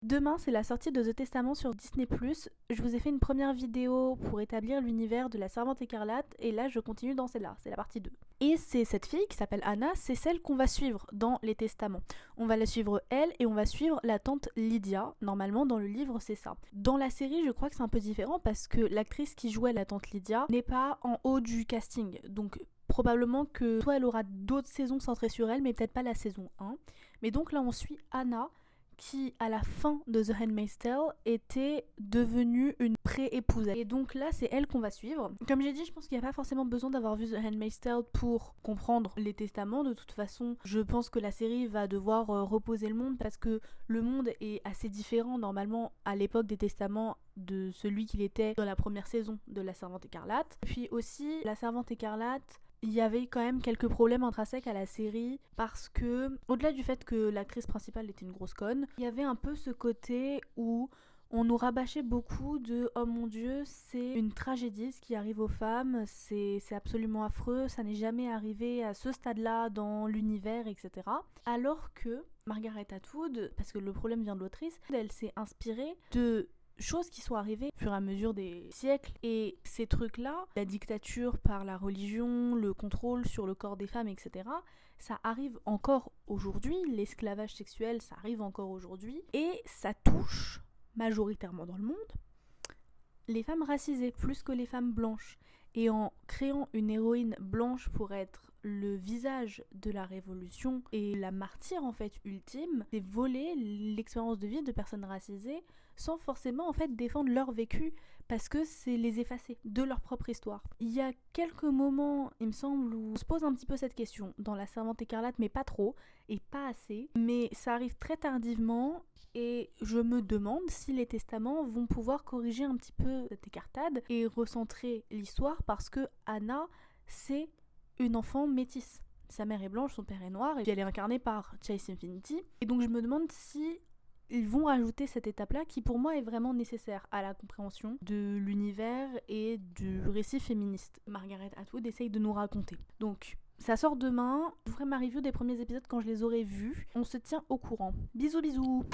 Demain, c'est la sortie de The Testament sur Disney+. Je vous ai fait une première vidéo pour établir l'univers de la Servante écarlate, et là je continue dans celle-là, c'est la partie 2. Et c'est cette fille qui s'appelle Anna, c'est celle qu'on va suivre dans les Testaments. On va la suivre elle, et on va suivre la tante Lydia. Normalement, dans le livre, c'est ça. Dans la série, je crois que c'est un peu différent parce que l'actrice qui jouait la tante Lydia n'est pas en haut du casting. Donc probablement que soit elle aura d'autres saisons centrées sur elle, mais peut-être pas la saison 1. Mais donc là, on suit Anna, qui, à la fin de The Handmaid's Tale, était devenue une pré-épouse. Et donc là, c'est elle qu'on va suivre. Comme j'ai dit, je pense qu'il n'y a pas forcément besoin d'avoir vu The Handmaid's Tale pour comprendre les testaments. De toute façon, je pense que la série va devoir reposer le monde parce que le monde est assez différent normalement à l'époque des testaments de celui qu'il était dans la première saison de La Servante écarlate. Puis aussi, La Servante écarlate, il y avait quand même quelques problèmes intrinsèques à la série parce que, au-delà du fait que l'actrice principale était une grosse conne, il y avait un peu ce côté où on nous rabâchait beaucoup de oh mon dieu, c'est une tragédie ce qui arrive aux femmes, c'est absolument affreux, ça n'est jamais arrivé à ce stade-là dans l'univers, etc. Alors que Margaret Atwood, parce que le problème vient de l'autrice, elle s'est inspirée de choses qui sont arrivées au fur et à mesure des siècles, et ces trucs-là, la dictature par la religion, le contrôle sur le corps des femmes, etc., ça arrive encore aujourd'hui, l'esclavage sexuel, ça arrive encore aujourd'hui, et ça touche majoritairement dans le monde les femmes racisées plus que les femmes blanches. Et en créant une héroïne blanche pour être le visage de la révolution et la martyre en fait ultime, c'est voler l'expérience de vie de personnes racisées sans forcément en fait défendre leur vécu, parce que c'est les effacer de leur propre histoire. Il y a quelques moments, il me semble, où on se pose un petit peu cette question dans La Servante écarlate, mais pas trop et pas assez, mais ça arrive très tardivement. Et je me demande si les testaments vont pouvoir corriger un petit peu cette écartade et recentrer l'histoire, parce que Anna, c'est une enfant métisse. Sa mère est blanche, son père est noir, et puis elle est incarnée par Chase Infinity. Et donc je me demande si ils vont rajouter cette étape-là qui pour moi est vraiment nécessaire à la compréhension de l'univers et du récit féministe. Margaret Atwood essaye de nous raconter. Donc ça sort demain, je vous ferai ma review des premiers épisodes quand je les aurai vus. On se tient au courant. Bisous bisous.